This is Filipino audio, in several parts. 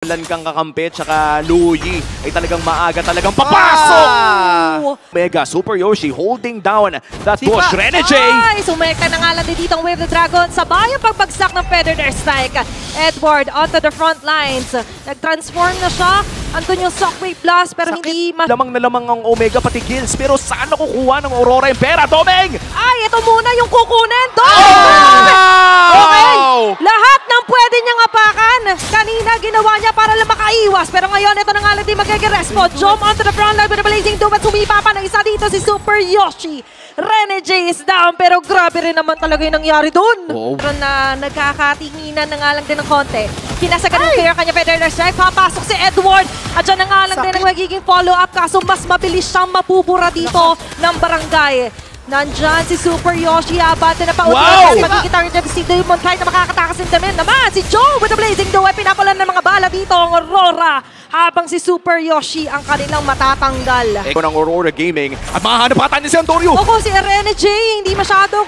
Lan kang kakampi, tsaka Louie ay talagang maaga talagang papasok! Mega Super Yoshi holding down that push. Renegade! Ay, sumeka na nga lang din dito ang Wave of the Dragon. Sabay ang pagbagsak ng Feather Strike. Edward onto the front lines. Nag-transform na siya. Andun yung Shockwave Blast pero hindi... Lamang na lamang ang Omega pati kills. Pero saan nakukuha ng Aurora yung pera? Domeng! Ay, ito muna yung kukunin. Oh! Okay! Lahat ng pwede niyang apakan. Kanina ginawa niya para lang makaiwas. Pero ngayon, ito na nga lang din mag-response. Jump onto the front line with a blazing doom at sumipa pa ng isa dito si Super Yoshi. Renegade is down pero grabe rin naman talaga yung nangyari dun. Pero na nagkakatinginan na nga lang din ng konti. Kinasagan ng player kanya Feather Strike. Papasok si Edward. At dyan na nga lang din ang magiging follow-up. Kaso mas mabilis siyang mapubura dito ng barangay. Nandyan si Super Yoshi. Abante na paulit. Magiging target si Demon kahit na makakatakas ng Damen naman. Si Joe with the blazing doe. Pinapulan ng mga bala dito ang Aurora. Habang si Super Yoshi ang kanilang matatanggal. Eko ng Aurora Gaming at mahanap pa tayo ni si Antonio. Opo, si Renegade, hindi masyado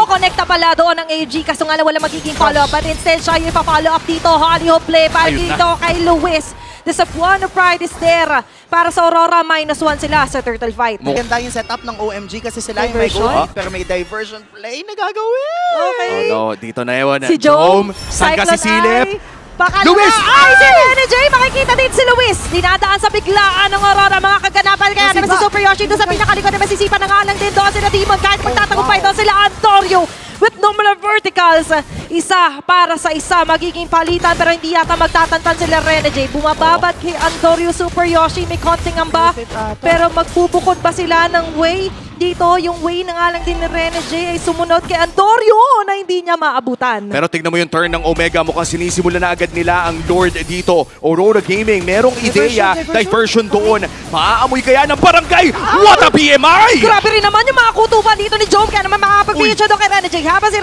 connecta pala doon ng AG kaso nga wala magiging follow-up. But instead, siya yung pa-follow up dito. Holly Hope play para dito kay Luis. The Safuano Pride is there. Para sa Aurora, -1 sila sa Turtle Fight. Maganda yung setup ng OMG kasi sila yung may goal. Pero may diversion play na gagawin. Okay. Oh no, dito na ewan. Si Jome, saan ka sisilip? Luis! Ay, si Renegade! Makikita din si Luis. Dinadaan sa biglaan ng Aurora. Mga kaganapan. Kaya naman si Super Yoshi doon sa pinakalikod na masisipan na nga lang din doon sila Demon. Kahit magtatagumpay doon sila Antonio with number verticals. Isa para sa isa. Magiging palitan pero hindi yata magtatantan sila Renegade. Bumababad kay Antonio Super Yoshi. May konting amba. Pero magpupukod ba sila ng way? Dito, yung way na nga lang din ni Renegade ay sumunod kay Antonio na hindi niya maabutan. Pero tignan mo yung turn ng Omega. Mukhang sinisimula na agad nila ang Lord dito. Aurora Gaming, merong ideya. Diversion doon. Maaamoy kaya ng barangay. What a BMI! Grabe rin naman yung mga kutuban dito ni Jome. Kaya naman makapag-video siya doon kay Renegade. Habang si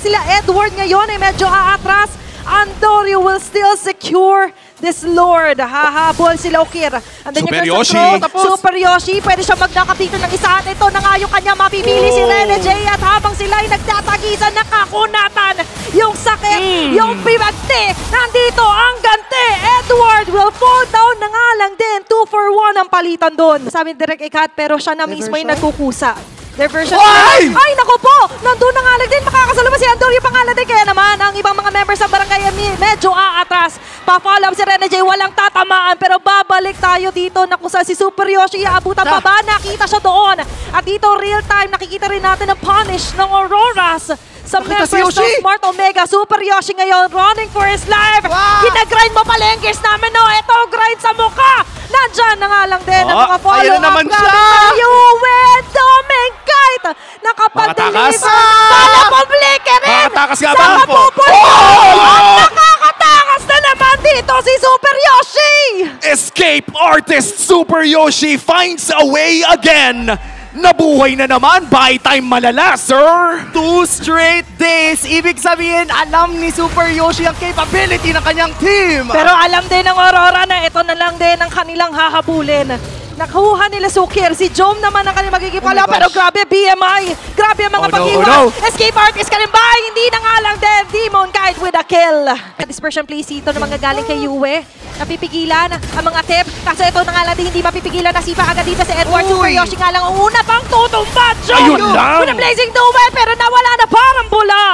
sila Edward ngayon ay medyo aatras. Antonio will still secure this Lord. Hahabol sila Okir. Super Yoshi. Super Yoshi. Pwede siya mag-knock dito ng isa. At ito na nga yung kanya mapipili si Renegade. At habang sila ay nagtatagisan, nakakunatan yung sakit, yung pimagti. Nandito ang ganti. Edward will fall down na nga lang din. 2 for 1 ang palitan doon. Sabi ni Direk Ikat, pero siya na mismo yung nagkukusa. Diversion. Ay, naku po! Nandun na nga lang din. Makakasalubas si Antonio pangalan din. Kaya naman, ang ibang mga members ng barangay medyo aatras. Pa-follow up si Renegade. Walang tatamaan. Pero babalik tayo dito na kung saan si Super Yoshi aabutan pa ba? Nakita siya doon. At dito, real time, nakikita rin natin ang punish ng Auroras. Sa members ng Smart Omega, Super Yoshi ngayon, running for his life. Kinagrind mo pala yung gears namin, no? Ito, grind sa mukha. Nandyan na nga lang din ang mga follow-up namin sa Yue Domeng kahit nakapag-deliver. Para publike rin. Makatakas nga ba? Sa kapupulong. Nakakatakas na naman dito si Super Yoshi. Escape artist Super Yoshi finds a way again. Nabuhay na naman, by time malala, sir! 2 straight days! Ibig sabihin, alam ni Super Yoshi ang capability ng kanyang team! Pero alam din ng Aurora na ito na lang din ang kanilang hahabulin. Nakuha nila Sukir. Si Jome naman ang kanilang magiging pala. Pero grabe, BMI! Grabe ang mga pag-iwan! Escape artist ka rin ba? Hindi na nga lang din. Demon kahit with a kill. Dispersion plays dito na mga galing kay Yue. Napipigilan ang mga tip. Kaso ito na nga lang din, hindi mapipigilan. Nasipa agad dito si Edward. Super Yoshi nga lang ang una pang tutumba. Ayun lang! With a blazing duwe, pero nawala na parang bula.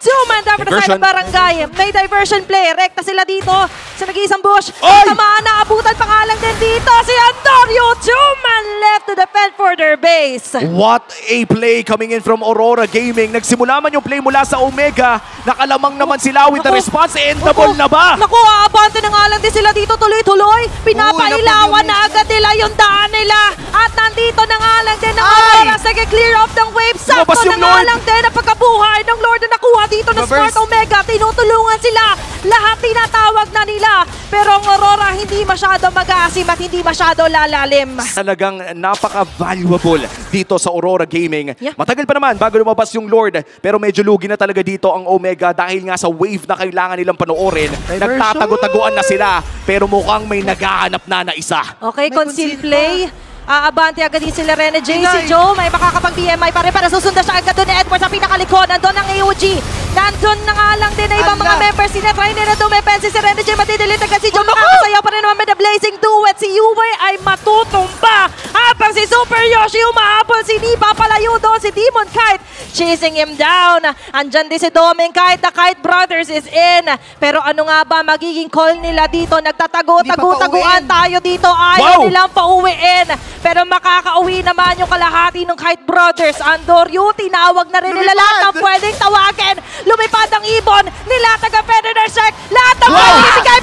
Suman dapat na sa barangay. May diversion play. Rekta sila dito sa nag-iisang bush. Tamaan na abutan pangalang din dito si Antonio. Suman left to defend for their base. What a play coming in from Aurora Gaming. Nagsimula man yung play mula sa Omega. Nakalamang naman sila with the response. Endable na ba? Naku, abante na nga lang din sila dito tuloy-tuloy. Pinapailawan na agad nila yung daan nila. At nandito na nga lang din ang Aurora sa clear off ng wave. Sakto na nga lang din ang pagkabuhay ng Lord na nakuha dito na Smart Omega. Tinutulungan sila. Lahat tinatawag na nila. Pero ang Aurora hindi masyado mag-aasim at hindi masyado lalalim. Talagang napaka-valuable dito sa Aurora Gaming. Matagal pa naman bago lumabas yung Lord. Pero medyo lugi na talaga dito ang Omega dahil nga sa wave na kailangan nilang panoorin. Nagtatago-taguan na sila. Pero mukhang may naghahanap na isa. Okay, conceal play. Aabante agad din sila Rene J. Si Inay. Joe may makakapag-BMI pa rin para susundan siya agad doon ni Edward sa pinakalikod. Nandun ang AOG. Nandun na nga lang din na ibang mga members. Sinetry nila dumepensi si Rene J. Madidilit agad si Joe. Makakasayaw pa rin naman with the blazing duet. Si Yuwe ay matutumba. Habang si Super Yoshi umahabol. Si Nipa palayo doon. Si Demon Kite chasing him down. Andyan din si Doming Kite. The Kite Brothers is in. Pero ano nga ba magiging call nila dito? Nagtatago-taguan tayo dito. Ayaw nilang pauwiin. Pero makakauwi naman yung kalahati ng Kite Brothers. Andoryo, tinawag na rin nila lahat ng pwedeng tawagin. Lumipad ang ibon nila taga-Federer Shark. Lahat ng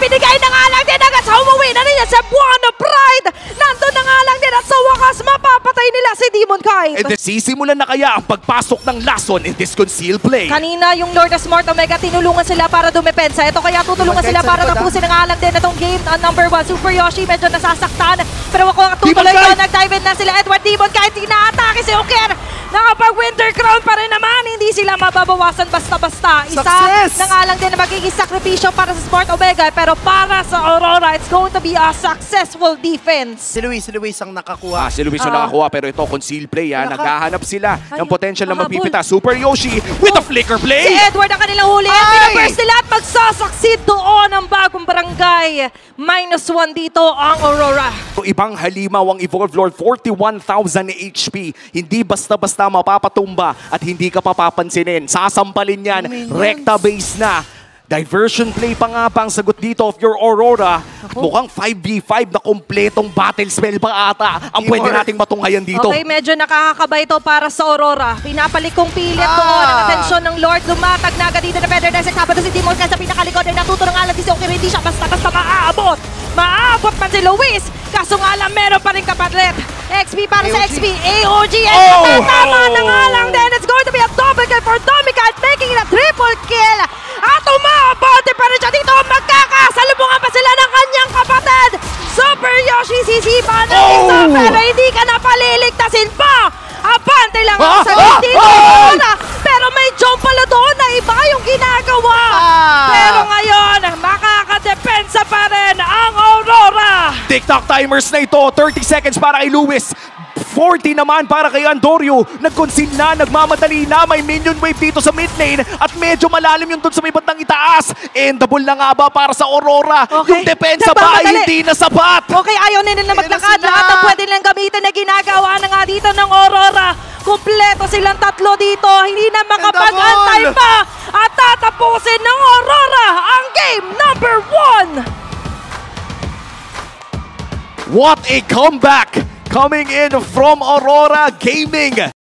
binigay na nga lang din agad sa umuwi na nila sa Buona Pride. Nandun na nga lang din at sa wakas mapapatay nila si Demon Kite. And sisimulan na kaya ang pagpasok ng lason in this concealed play. Kanina yung Lord of Smart Omega tinulungan sila para dumepensa. Ito kaya tutulungan sila para tapusin na nga lang din itong game. Number 1, Super Yoshi medyo nasasaktan. Pero ako tutuloy ko, nag-dive in na sila. Edward Demon kahit inaatake si Uker. Nakapag-Winter Crown pa rin naman. Hindi sila mababawasan basta-basta. Isa na nga lang din na magiging sakripisyo para sa Smart Omega. Pero para sa Aurora, it's going to be a successful defense. Si Luis ang nakakuha. Si Luis ang nakakuha pero ito concealed play. Naghahanap sila ng potential na mahabol. magpipita. Super Yoshi with a flicker play. Si Edward ang kanilang huli. Pinaburst nila at magsasucceed doon ang bagong barangay. -1 dito ang Aurora. Ibang halimaw ang Evolve Lord, 41,000 HP. Hindi basta-basta mapapatumba at hindi ka papapansinin. Sasampalin yan. Recta base na. Diversion play pa nga ba ang sagot dito of your Aurora. Mukhang 5v5 na kompletong battle spell pa ata ang pwede nating matunghayan dito. Okay, medyo nakakakaba ito para sa Aurora. Pinapalikong pilit doon ang atensyon ng Lord. Lumatag na agad dito na Feather Dance. Sabado si Demon Kite sa pinakalikod ay natuto ng alam si Oker. Hindi siya basta-basta maaabot. Maabot man si Luis. Kaso nga lang meron pa rin kapatlet. XP para sa XP. AOG. Tama na nga lang din. It's going to be a double kill for Domicile, making it a triple kill. At umaabante pa rin siya dito. Magkakasalubungan pa sila ng kanyang kapatid. Super Yoshi sisipa ng isa pero hindi ka na paliligtasin pa. Abante lang ang sagot dito. Pero may jump pala doon na iba yung ginagawa. Pero ngayon, makakadepensa pa rin ang Aurora. TikTok timers na ito. 30 seconds para kay Luis. 40 naman para kay Andoryo. Nag-conceal na, nagmamadali na. May minion wave dito sa mid lane. At medyo malalim yung dun sa may bandang itaas. Endable na nga ba para sa Aurora? Yung depensa ba ay hindi na sapat? Okay, ayaw nila na maglakad. Lahat ang pwede nilang gamitin na ginagawa na nga dito ng Aurora. Kumpleto silang tatlo dito. Hindi na makapag-antay pa. At tatapusin ng Aurora ang game number 1. What a comeback coming in from Aurora Gaming.